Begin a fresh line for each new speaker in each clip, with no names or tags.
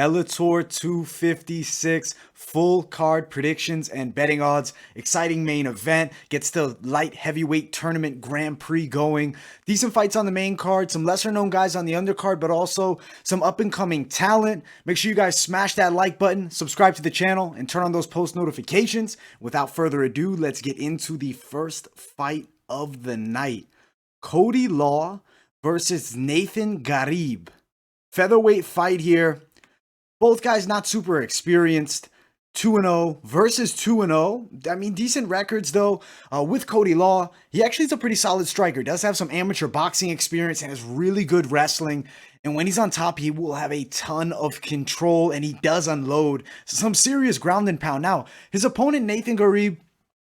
Bellator 256 full card predictions and betting odds. Exciting main event. Gets the light heavyweight tournament Grand Prix going. Decent fights on the main card. Some lesser known guys on the undercard, but also some up and coming talent. Make sure you guys smash that like button, subscribe to the channel, and turn on those post notifications. Without further ado, let's get into the first fight of the night. Cody Law versus Nathan Garib. Featherweight fight here. Both guys not super experienced. 2-0 versus 2-0. I mean, decent records though. With Cody Law, he actually is a pretty solid striker. Does have some amateur boxing experience and has really good wrestling. And when he's on top, he will have a ton of control and he does unload some serious ground and pound. Now, his opponent, Nathan Garib,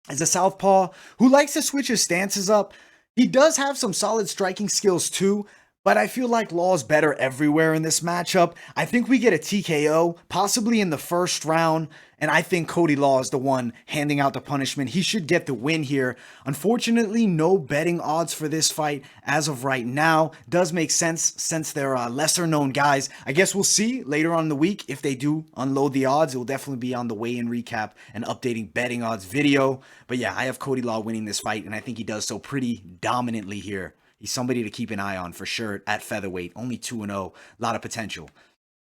is a southpaw who likes to switch his stances up. He does have some solid striking skills too, but I feel like Law's better everywhere in this matchup. I think we get a TKO, possibly in the first round, and I think Cody Law is the one handing out the punishment. He should get the win here. Unfortunately, no betting odds for this fight as of right now. Does make sense since they're lesser known guys. I guess we'll see later on in the week if they do unload the odds. It will definitely be on the weigh-in recap and updating betting odds video. But yeah, I have Cody Law winning this fight, and I think he does so pretty dominantly here. He's somebody to keep an eye on for sure at featherweight. Only 2-0. A lot of potential.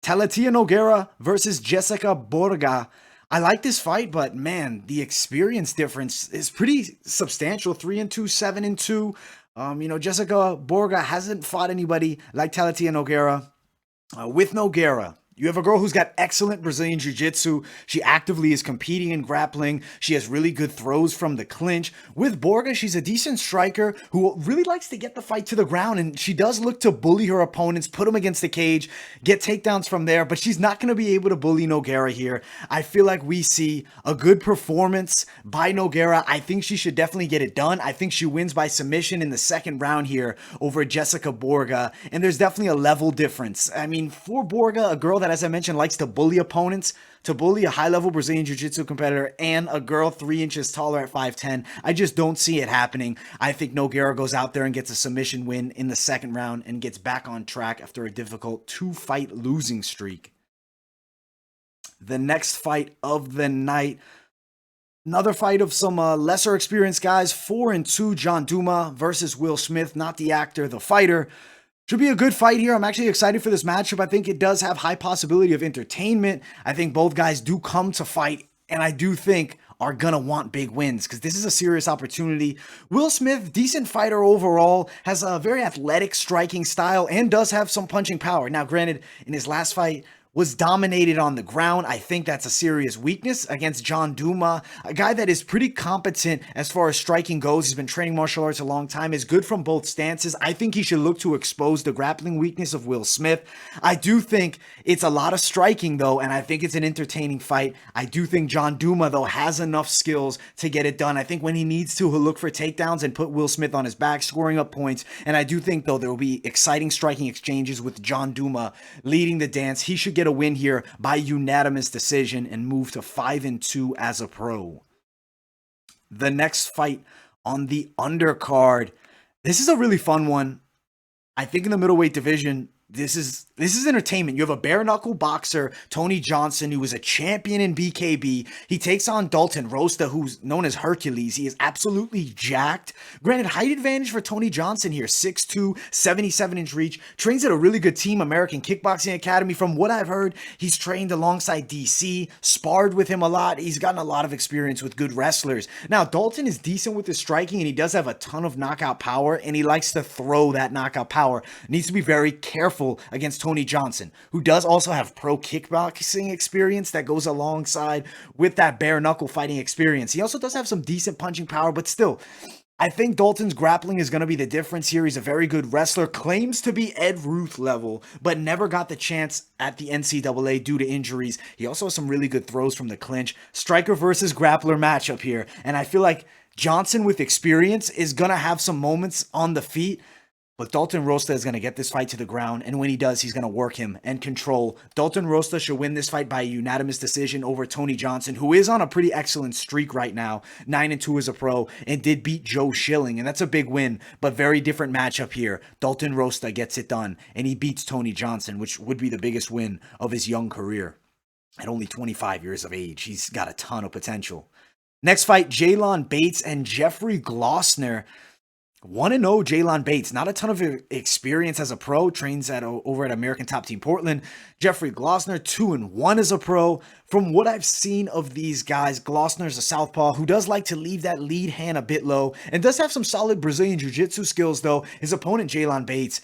Talia Nogueira versus Jessica Borga. I like this fight, but man, the experience difference is pretty substantial. 3-2, 7-2. Jessica Borga hasn't fought anybody like Talia Nogueira. With Nogueira, you have a girl who's got excellent Brazilian Jiu-Jitsu. She actively is competing in grappling. She has really good throws from the clinch. With Borga, she's a decent striker who really likes to get the fight to the ground, and she does look to bully her opponents, put them against the cage, get takedowns from there, but she's not going to be able to bully Nogueira here. I feel like we see a good performance by Nogueira. I think she should definitely get it done. I think she wins by submission in the second round here over Jessica Borga, and there's definitely a level difference. I mean, for Borga, a girl that, as I mentioned, likes to bully opponents, to bully a high-level Brazilian Jiu-Jitsu competitor and a girl 3 inches taller at 5'10", I just don't see it happening. I think Nogueira goes out there and gets a submission win in the second round and gets back on track after a difficult 2-fight losing streak. The next fight of the night, another fight of some lesser experienced guys. 4-2 John Duma versus Will Smith, not the actor, the fighter. Should be a good fight here. I'm actually excited for this matchup. I think it does have high possibility of entertainment. I think both guys do come to fight, and I do think are gonna want big wins because this is a serious opportunity. Will Smith, decent fighter overall, has a very athletic striking style and does have some punching power. Now, granted, in his last fight, was dominated on the ground. I think that's a serious weakness against John Duma, a guy that is pretty competent as far as striking goes. He's been training martial arts a long time, is good from both stances. I think he should look to expose the grappling weakness of Will Smith. I do think it's a lot of striking though, and I think it's an entertaining fight. I do think John Duma though has enough skills to get it done. I think when he needs to, he'll look for takedowns and put Will Smith on his back, scoring up points. And I do think though there will be exciting striking exchanges with John Duma leading the dance. He should get a win here by unanimous decision and move to 5-2 as a pro. The next fight on the undercard. This is a really fun one. I think in the middleweight division, this is entertainment. You have a bare knuckle boxer, Tony Johnson, who is a champion in BKB. He takes on Dalton Rosta, who's known as Hercules. He is absolutely jacked. Granted, height advantage for Tony Johnson here, 6'2", 77-inch reach. Trains at a really good team, American Kickboxing Academy. From what I've heard, he's trained alongside DC, sparred with him a lot. He's gotten a lot of experience with good wrestlers. Now, Dalton is decent with his striking, and he does have a ton of knockout power, and he likes to throw that knockout power. Needs to be very careful against Tony Johnson, who does also have pro kickboxing experience that goes alongside with that bare knuckle fighting experience. He also does have some decent punching power, but still, I think Dalton's grappling is going to be the difference here. He's a very good wrestler, claims to be Ed Ruth level, but never got the chance at the NCAA due to injuries. He also has some really good throws from the clinch. Striker versus grappler matchup here, and I feel like Johnson with experience is going to have some moments on the feet But Dalton Rosta is going to get this fight to the ground, and when he does, he's going to work him and control. Dalton Rosta should win this fight by a unanimous decision over Tony Johnson, who is on a pretty excellent streak right now, 9-2 as a pro, and did beat Joe Schilling, and that's a big win, but very different matchup here. Dalton Rosta gets it done, and he beats Tony Johnson, which would be the biggest win of his young career. At only 25 years of age, he's got a ton of potential. Next fight, Jalon Bates and Jeffrey Glossner. 1-0 Jalon Bates, not a ton of experience as a pro, trains over at American Top Team Portland. Jeffrey Glossner, 2-1 as a pro. From what I've seen of these guys, Glossner's a southpaw who does like to leave that lead hand a bit low and does have some solid Brazilian Jiu-Jitsu skills though. His opponent, Jalon Bates,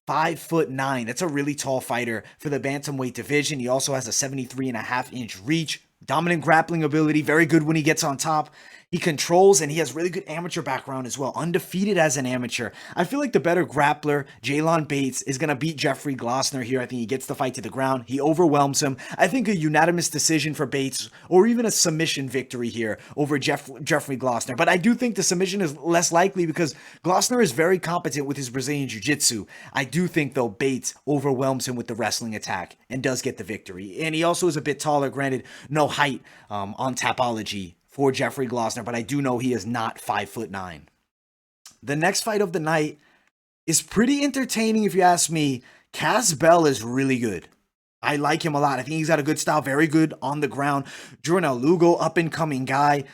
5'9". That's a really tall fighter for the bantamweight division. He also has a 73.5-inch reach, dominant grappling ability, very good when he gets on top. He controls, and he has really good amateur background as well. Undefeated as an amateur. I feel like the better grappler, Jalon Bates, is going to beat Jeffrey Glossner here. I think he gets the fight to the ground. He overwhelms him. I think a unanimous decision for Bates, or even a submission victory here over Jeffrey Glossner. But I do think the submission is less likely because Glossner is very competent with his Brazilian Jiu-Jitsu. I do think, though, Bates overwhelms him with the wrestling attack and does get the victory. And he also is a bit taller. Granted, no height on Tapology for Jeffrey Glossner, but I do know he is not 5'9". The next fight of the night is pretty entertaining if you ask me. Cas Bell is really good. I like him a lot. I think he's got a good style, very good on the ground. Jornal Lugo, up-and-coming guy.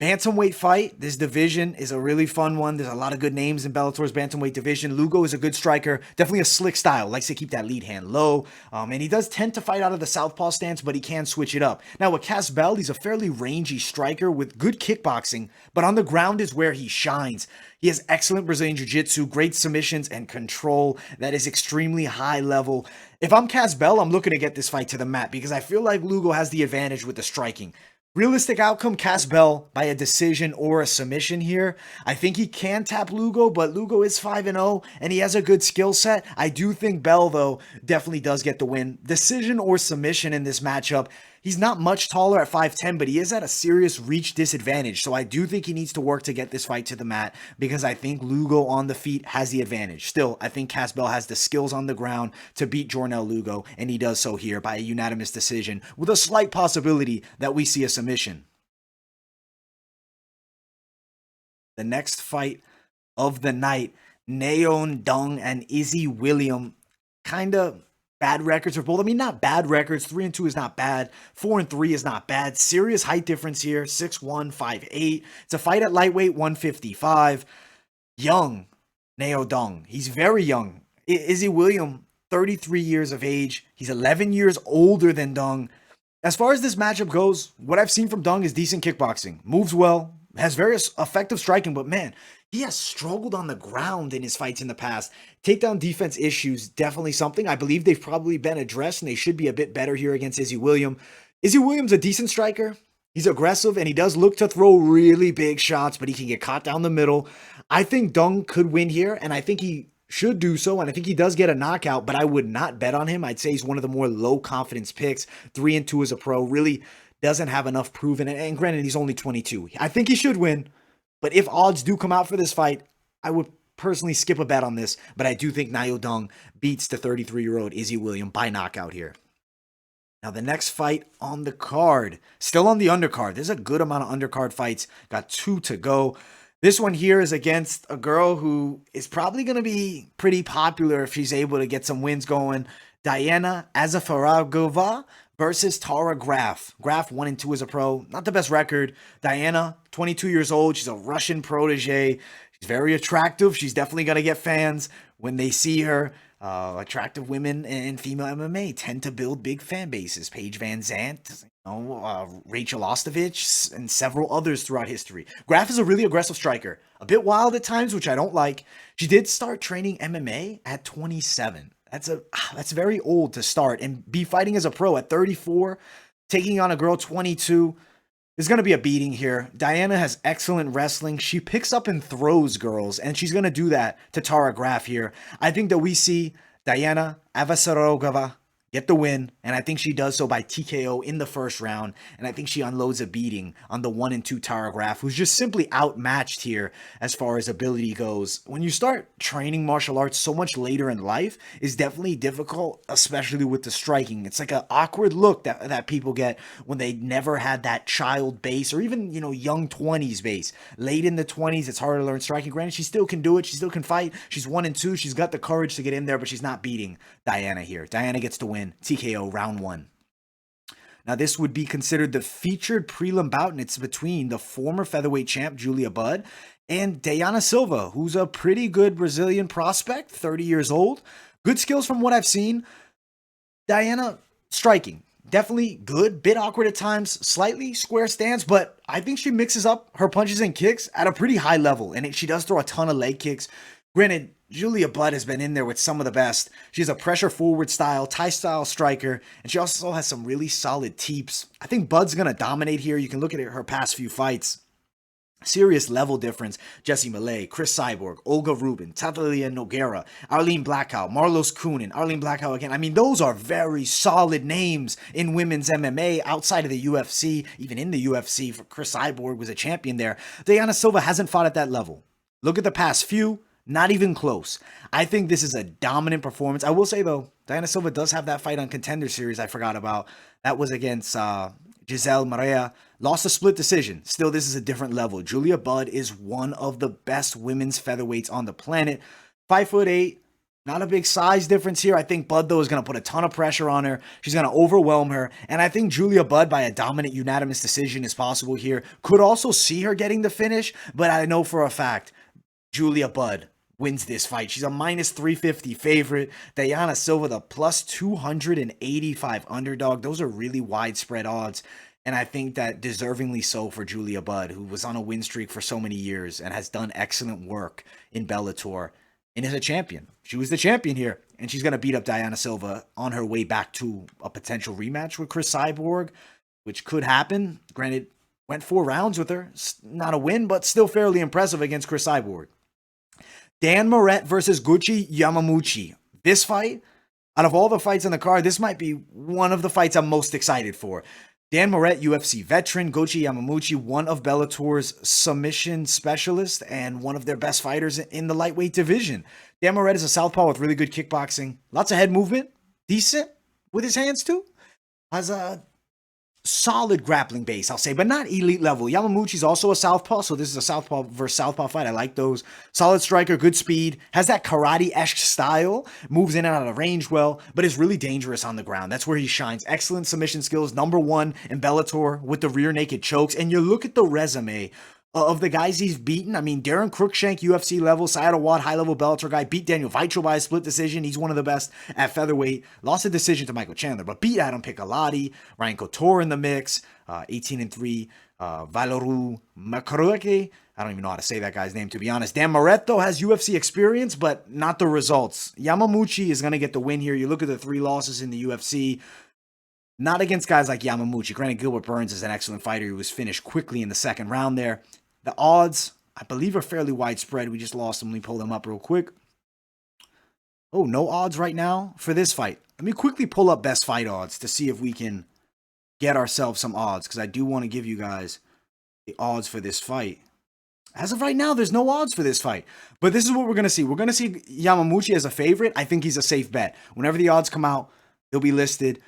Bantamweight fight. This division is a really fun one. There's a lot of good names in Bellator's bantamweight division. Lugo is a good striker. Definitely a slick style. Likes to keep that lead hand low. And he does tend to fight out of the southpaw stance, but he can switch it up. Now with Cas Bell, he's a fairly rangy striker with good kickboxing, but on the ground is where he shines. He has excellent Brazilian Jiu-Jitsu, great submissions, and control that is extremely high level. If I'm Cas Bell, I'm looking to get this fight to the mat because I feel like Lugo has the advantage with the striking. Realistic outcome, Cas Bell by a decision or a submission here. I think he can tap Lugo, but Lugo is 5-0 and he has a good skill set. I do think Bell, though, definitely does get the win. Decision or submission in this matchup. He's not much taller at 5'10", but he is at a serious reach disadvantage. So I do think he needs to work to get this fight to the mat because I think Lugo on the feet has the advantage. Still, I think Cas Bell has the skills on the ground to beat Jornal Lugo, and he does so here by a unanimous decision with a slight possibility that we see a submission. The next fight of the night, Naeun Dung and Izzy William, kind of bad records for both. I mean, not bad records. 3-2 is not bad. 4-3 is not bad. Serious height difference here. 6'1", 5'8". It's a fight at lightweight, 155. Young Naeun Dung. He's very young. Izzy William, 33 years of age. He's 11 years older than Dung. As far as this matchup goes, what I've seen from Dung is decent kickboxing. Moves well. Has very effective striking, but man, he has struggled on the ground in his fights in the past. Takedown defense issues, definitely something. I believe they've probably been addressed, and they should be a bit better here against Izzy William. Izzy William's a decent striker. He's aggressive, and he does look to throw really big shots, but he can get caught down the middle. I think Dung could win here, and I think he should do so, and I think he does get a knockout, but I would not bet on him. I'd say he's one of the more low-confidence picks. 3-2 as a pro. Really doesn't have enough proven, and granted, he's only 22. I think he should win, but if odds do come out for this fight, I would personally skip a bet on this, but I do think Naeun Dung beats the 33-year-old Izzy William by knockout here. Now, the next fight on the card, still on the undercard. There's a good amount of undercard fights. Got 2 to go. This one here is against a girl who is probably going to be pretty popular if she's able to get some wins going. Diana Azafaragova versus Tara Graf. Graf 1-2 as a pro. Not the best record. Diana, 22 years old. She's a Russian protege. She's very attractive. She's definitely going to get fans when they see her. Attractive women in female MMA tend to build big fan bases. Paige Van Zandt, Rachel Ostovich, and several others throughout history. Graf is a really aggressive striker. A bit wild at times, which I don't like. She did start training MMA at 27. That's very old to start and be fighting as a pro at 34, taking on a girl 22. There's going to be a beating here. Diana has excellent wrestling. She picks up and throws girls, and she's going to do that to Tara Graf here. I think that we see Diana Avasarogova get the win, and I think she does so by TKO in the first round, and I think she unloads a beating on the 1 and 2 Tara Graf, who's just simply outmatched here as far as ability goes. When you start training martial arts so much later in life, is definitely difficult, especially with the striking. It's like an awkward look that people get when they never had that child base, or even, young 20s base. Late in the 20s, it's hard to learn striking. Granted, she still can do it. She still can fight. She's 1 and 2. She's got the courage to get in there, but she's not beating Diana here. Diana gets to win. TKO round 1. Now, this would be considered the featured prelim bout, and it's between the former featherweight champ, Julia Budd, and Diana Silva, who's a pretty good Brazilian prospect, 30 years old. Good skills from what I've seen. Diana, striking. Definitely good, bit awkward at times, slightly square stance, but I think she mixes up her punches and kicks at a pretty high level, and she does throw a ton of leg kicks. Granted, Julia Budd has been in there with some of the best. She's a pressure forward style, Thai style striker, and she also has some really solid teeps. I think Budd's going to dominate here. You can look at her past few fights. Serious level difference. Jessie Malay, Chris Cyborg, Olga Rubin, Tatalia Nogueira, Arlene Blackout, Marlos Kunin, Arlene Blackout again. I mean, those are very solid names in women's MMA outside of the UFC. Even in the UFC, for Chris Cyborg was a champion there. Diana Silva hasn't fought at that level. Look at the past few. Not even close. I think this is a dominant performance. I will say, though, Diana Silva does have that fight on Contender Series I forgot about. That was against Giselle Maria. Lost a split decision. Still, this is a different level. Julia Budd is one of the best women's featherweights on the planet. 5'8". Not a big size difference here. I think Budd, though, is going to put a ton of pressure on her. She's going to overwhelm her. And I think Julia Budd, by a dominant unanimous decision, is possible here. Could also see her getting the finish, but I know for a fact Julia Budd wins this fight. She's a minus 350 favorite. Diana Silva, the plus 285 underdog. Those are really widespread odds. And I think that deservingly so for Julia Budd, who was on a win streak for so many years and has done excellent work in Bellator and is a champion. She was the champion here, and she's going to beat up Diana Silva on her way back to a potential rematch with Chris Cyborg, which could happen. Granted, went 4 rounds with her. Not a win, but still fairly impressive against Chris Cyborg. Dan Maretto versus Goiti Yamauchi. This fight, out of all the fights on the card, this might be one of the fights I'm most excited for. Dan Maretto, UFC veteran. Goiti Yamauchi, one of Bellator's submission specialists and one of their best fighters in the lightweight division. Dan Maretto is a southpaw with really good kickboxing. Lots of head movement. Decent with his hands too. Has a solid grappling base, I'll say, but not elite level. Yamamuchi's also a southpaw, so this is a southpaw versus southpaw fight. I like those. Solid striker, good speed, has that karate-esque style, moves in and out of range well, but is really dangerous on the ground. That's where he shines. Excellent submission skills, #1 in Bellator with the rear naked chokes, and you look at the resume of the guys he's beaten. I mean, Darren Cruikshank, UFC level, Syed Awad, high-level Bellator guy, beat Daniel Weichel by a split decision. He's one of the best at featherweight. Lost a decision to Michael Chandler, but beat Adam Piccolotti, Ryan Couture in the mix, 18-3, Valoru Makaruke. I don't even know how to say that guy's name, to be honest. Dan Maretto has UFC experience, but not the results. Yamamuchi is going to get the win here. You look at the 3 losses in the UFC. Not against guys like Yamamuchi. Granted, Gilbert Burns is an excellent fighter. He was finished quickly in the second round there. The odds, I believe, are fairly widespread. We just lost them. Let me pull them up real quick. Oh, no odds right now for this fight. Let me quickly pull up best fight odds to see if we can get ourselves some odds, because I do want to give you guys the odds for this fight. As of right now, there's no odds for this fight. But this is what we're going to see. We're going to see Yamamuchi as a favorite. I think he's a safe bet. Whenever the odds come out, they'll be listed.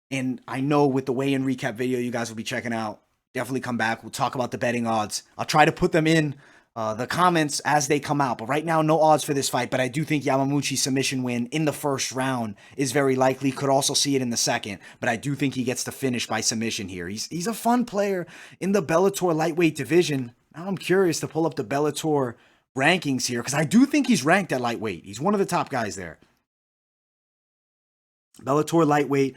And I know with the weigh-in recap video you guys will be checking out, definitely come back. We'll talk about the betting odds. I'll try to put them in the comments as they come out. But right now, no odds for this fight. But I do think Yamamuchi's submission win in the first round is very likely. Could also see it in the second. But I do think he gets to finish by submission here. He's a fun player in the Bellator lightweight division. Now I'm curious to pull up the Bellator rankings here, because I do think he's ranked at lightweight. He's one of the top guys there. Bellator lightweight.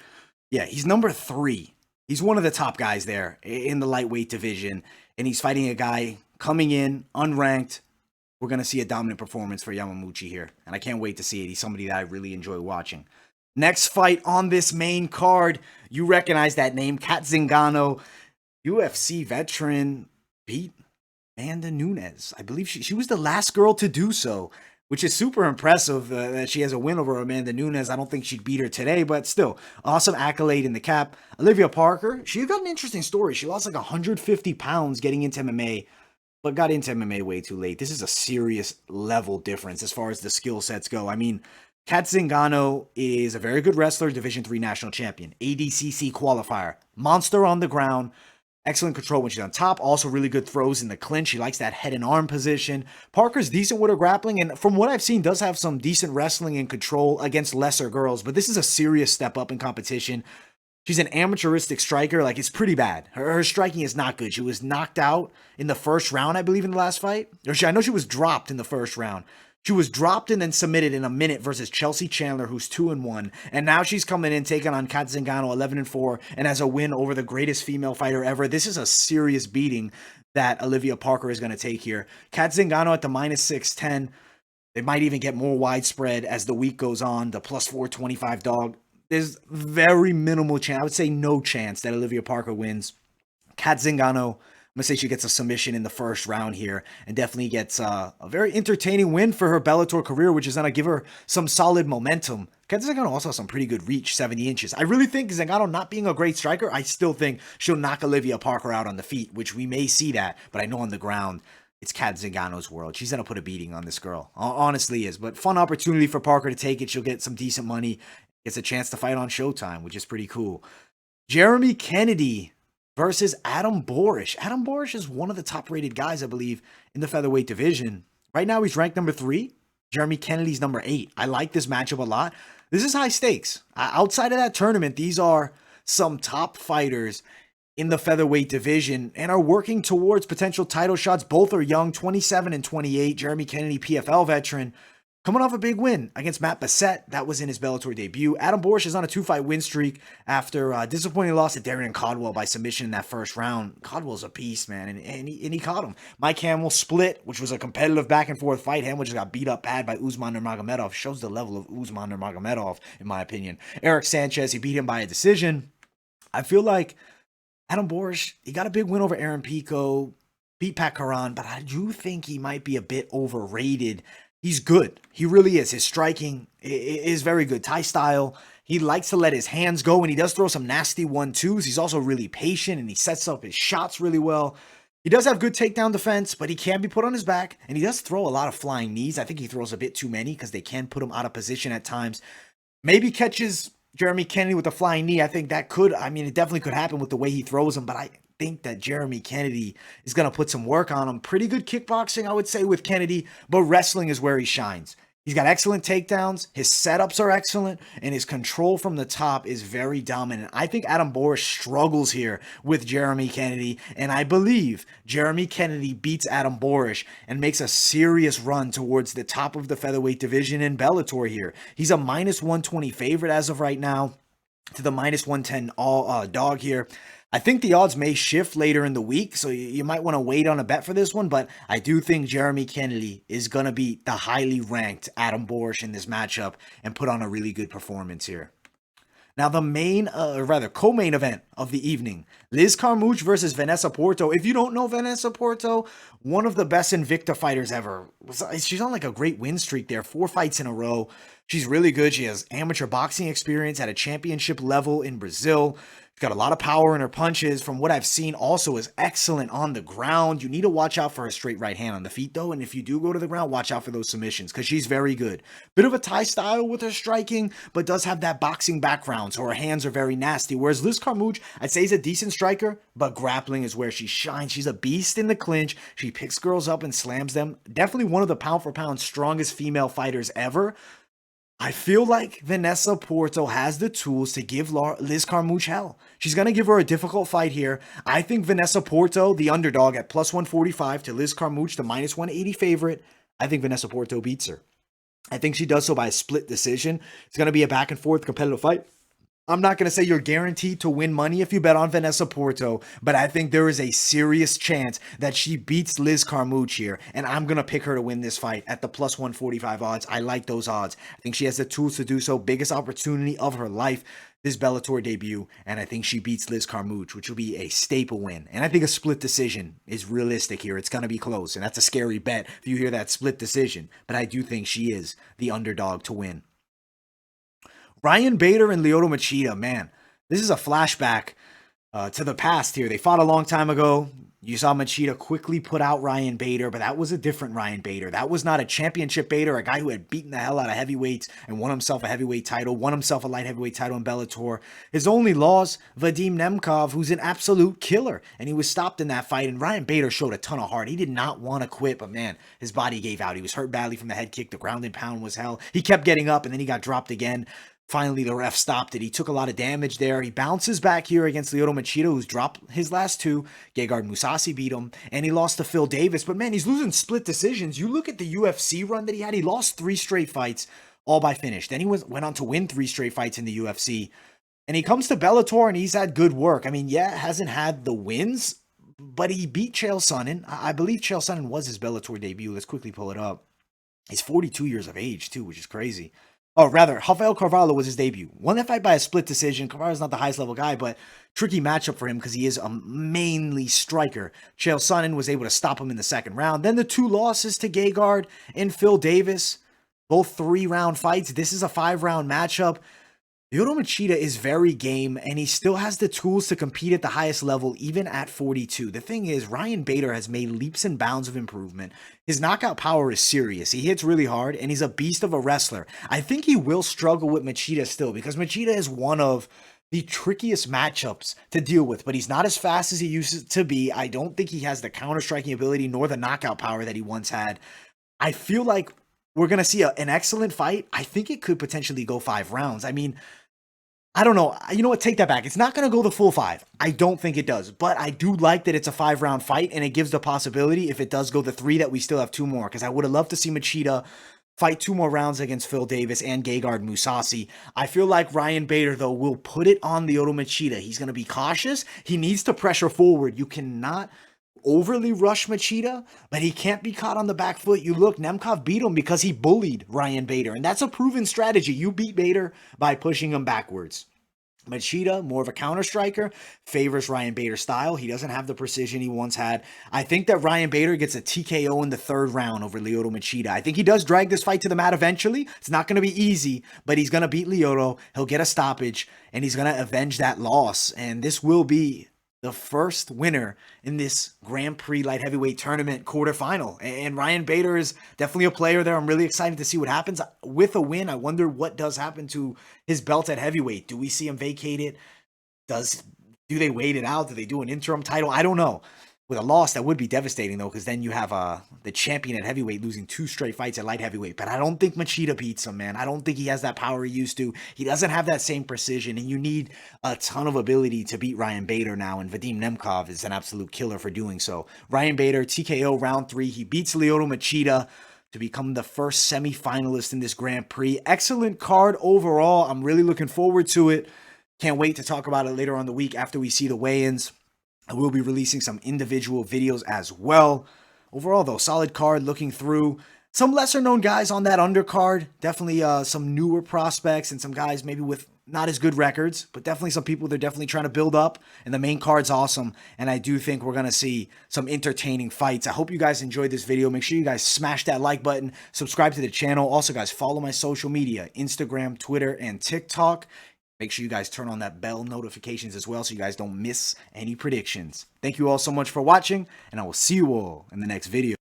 Yeah, he's number 3. He's one of the top guys there in the lightweight division, and he's fighting a guy coming in unranked. We're going to see a dominant performance for Yamamuchi here, and I can't wait to see it. He's somebody that I really enjoy watching. Next fight on this main card, you recognize that name, Cat Zingano, UFC veteran, beat Amanda Nunes. I believe she was the last girl to do so which is super impressive that she has a win over Amanda Nunes. I don't think she'd beat her today, but still, awesome accolade in the cap. Olivia Parker, she got an interesting story. She lost like 150 pounds getting into MMA, but got into MMA way too late. This is a serious level difference as far as the skill sets go. I mean, Cat Zingano is a very good wrestler, Division III national champion, ADCC qualifier, monster on the ground, excellent control when she's on top, also really good throws in the clinch. She likes that head and arm position. Parker's decent with her grappling, and from what I've seen, does have some decent wrestling and control against lesser girls, but this is a serious step up in competition. She's an amateuristic striker. Like, it's pretty bad. Her striking is not good. She was knocked out in the first round, I believe, in the last fight. I know she was dropped in the first round. She was dropped and then submitted in a minute versus Chelsea Chandler, who's 2-1. And now she's coming in, taking on Cat Zingano, 11-4, and has a win over the greatest female fighter ever. This is a serious beating that Olivia Parker is going to take here. Cat Zingano at the minus 610. They might even get more widespread as the week goes on. The plus 425 dog. There's very minimal chance, I would say no chance, that Olivia Parker wins. Cat Zingano, I'm going to say she gets a submission in the first round here and definitely gets a very entertaining win for her Bellator career, which is going to give her some solid momentum. Cat Zingano also has some pretty good reach, 70 inches. I really think Zingano, not being a great striker, I still think she'll knock Olivia Parker out on the feet, which we may see that, but I know on the ground, it's Cat Zingano's world. She's going to put a beating on this girl. Honestly is. But fun opportunity for Parker to take it. She'll get some decent money. Gets a chance to fight on Showtime, which is pretty cool. Jeremy Kennedy versus Adam Borsch. Adam Borsch is one of the top-rated guys, I believe, in the featherweight division. Right now, he's ranked number 3. Jeremy Kennedy's number 8. I like this matchup a lot. This is high stakes. Outside of that tournament, these are some top fighters in the featherweight division and are working towards potential title shots. Both are young, 27 and 28. Jeremy Kennedy, PFL veteran, coming off a big win against Matt Bassett. That was in his Bellator debut. Adam Borsch is on a 2-fight win streak after a disappointing loss to Darian Caldwell by submission in that first round. Caldwell's a beast, man, and he caught him. Mike Hamill split, which was a competitive back-and-forth fight. Hamill just got beat up bad by Usman Nurmagomedov. Shows the level of Usman Nurmagomedov, in my opinion. Eric Sanchez, he beat him by a decision. I feel like Adam Borsch, he got a big win over Aaron Pico, beat Pat Karan, but I do think he might be a bit overrated. He's good. He really is. His striking is very good. Thai style. He likes to let his hands go, and he does throw some nasty 1-2s. He's also really patient, and he sets up his shots really well. He does have good takedown defense, but he can be put on his back, and he does throw a lot of flying knees. I think he throws a bit too many because they can put him out of position at times. Maybe catches Jeremy Kennedy with a flying knee. I think that could, it definitely could happen with the way he throws them, but I think that Jeremy Kennedy is going to put some work on him. Pretty good kickboxing, I would say, with Kennedy, but wrestling is where he shines. He's got excellent takedowns, his setups are excellent, and his control from the top is very dominant. I think Adam Borsch struggles here with Jeremy Kennedy, and I believe Jeremy Kennedy beats Adam Borsch and makes a serious run towards the top of the featherweight division in Bellator here. He's a minus 120 favorite as of right now to the minus 110 dog here. I think the odds may shift later in the week, so you might want to wait on a bet for this one, but I do think Jeremy Kennedy is going to beat the highly ranked Adam Borsch in this matchup and put on a really good performance here. Now, the co-main event of the evening, Liz Carmouche versus Vanessa Porto. If you don't know Vanessa Porto, one of the best Invicta fighters ever. She's on like a great win streak there, 4 fights in a row. She's really good. She has amateur boxing experience at a championship level in Brazil. She's got a lot of power in her punches. From what I've seen, also is excellent on the ground. You need to watch out for her straight right hand on the feet, though. And if you do go to the ground, watch out for those submissions because she's very good. Bit of a Thai style with her striking, but does have that boxing background, so her hands are very nasty. Whereas Liz Carmouche, I'd say is a decent striker, but grappling is where she shines. She's a beast in the clinch. She picks girls up and slams them. Definitely one of the pound-for-pound strongest female fighters ever. I feel like Vanessa Porto has the tools to give Liz Carmouche hell. She's going to give her a difficult fight here. I think Vanessa Porto, the underdog at plus 145 to Liz Carmouche, the minus 180 favorite, I think Vanessa Porto beats her. I think she does so by a split decision. It's going to be a back and forth competitive fight. I'm not going to say you're guaranteed to win money if you bet on Vanessa Porto, but I think there is a serious chance that she beats Liz Carmouche here, and I'm going to pick her to win this fight at the plus 145 odds. I like those odds. I think she has the tools to do so. Biggest opportunity of her life, this Bellator debut, and I think she beats Liz Carmouche, which will be a staple win. And I think a split decision is realistic here. It's going to be close, and that's a scary bet if you hear that split decision, but I do think she is the underdog to win. Ryan Bader and Lyoto Machida, man, this is a flashback to the past here. They fought a long time ago. You saw Machida quickly put out Ryan Bader, but that was a different Ryan Bader. That was not a championship Bader, a guy who had beaten the hell out of heavyweights and won himself a heavyweight title, won himself a light heavyweight title in Bellator. His only loss, Vadim Nemkov, who's an absolute killer, and he was stopped in that fight, and Ryan Bader showed a ton of heart. He did not want to quit, but man, his body gave out. He was hurt badly from the head kick. The ground and pound was hell. He kept getting up, and then he got dropped again. Finally, the ref stopped it. He took a lot of damage there. He bounces back here against Lyoto Machida, who's dropped his last two. Gegard Mousasi beat him, and he lost to Phil Davis. But man, he's losing split decisions. You look at the UFC run that he had. He lost 3 straight fights, all by finish. Then he went on to win 3 straight fights in the UFC. And he comes to Bellator, and he's had good work. I mean, yeah, hasn't had the wins, but he beat Chael Sonnen. I believe Chael Sonnen was his Bellator debut. Let's quickly pull it up. He's 42 years of age, too, which is crazy. Oh, rather, Rafael Carvalho was his debut. Won that fight by a split decision. Carvalho's not the highest level guy, but tricky matchup for him because he is a mainly striker. Chael Sonnen was able to stop him in the second round. Then the 2 losses to Gegard and Phil Davis, both 3-round fights. This is a 5-round matchup. Lyoto Machida is very game, and he still has the tools to compete at the highest level, even at 42. The thing is, Ryan Bader has made leaps and bounds of improvement. His knockout power is serious. He hits really hard, and he's a beast of a wrestler. I think he will struggle with Machida still, because Machida is one of the trickiest matchups to deal with, but he's not as fast as he used to be. I don't think he has the counter-striking ability nor the knockout power that he once had. I feel like we're going to see an excellent fight. I think it could potentially go 5 rounds. I mean, I don't know. You know what? Take that back. It's not going to go the full 5. I don't think it does. But I do like that it's a 5-round fight, and it gives the possibility, if it does go the 3, that we still have 2 more. Because I would have loved to see Machida fight 2 more rounds against Phil Davis and Gegard Mousasi. I feel like Ryan Bader, though, will put it on Lyoto Machida. He's going to be cautious. He needs to pressure forward. You cannot overly rush Machida, but he can't be caught on the back foot. You look, Nemkov beat him because he bullied Ryan Bader, and that's a proven strategy. You beat Bader by pushing him backwards. Machida, more of a counter striker, favors Ryan Bader's style. He doesn't have the precision he once had. I think that Ryan Bader gets a TKO in the 3rd round over Lyoto Machida. I think he does drag this fight to the mat eventually. It's not going to be easy, but he's going to beat Lyoto. He'll get a stoppage, and he's going to avenge that loss. And this will be the first winner in this Grand Prix light heavyweight tournament quarterfinal. And Ryan Bader is definitely a player there. I'm really excited to see what happens. With a win, I wonder what does happen to his belt at heavyweight. Do we see him vacate it? Do they wait it out? Do they do an interim title? I don't know. With a loss, that would be devastating, though, because then you have the champion at heavyweight losing 2 straight fights at light heavyweight. But I don't think Machida beats him, man. I don't think he has that power he used to. He doesn't have that same precision, and you need a ton of ability to beat Ryan Bader now, and Vadim Nemkov is an absolute killer for doing so. Ryan Bader, TKO round 3. He beats Lyoto Machida to become the first semifinalist in this Grand Prix. Excellent card overall. I'm really looking forward to it. Can't wait to talk about it later on the week after we see the weigh-ins. I will be releasing some individual videos as well. Overall, though, solid card looking through. Some lesser-known guys on that undercard. Definitely some newer prospects and some guys maybe with not as good records, but definitely some people they're definitely trying to build up. And the main card's awesome, and I do think we're going to see some entertaining fights. I hope you guys enjoyed this video. Make sure you guys smash that like button, subscribe to the channel. Also, guys, follow my social media, Instagram, Twitter, and TikTok. Make sure you guys turn on that bell notifications as well so you guys don't miss any predictions. Thank you all so much for watching, and I will see you all in the next video.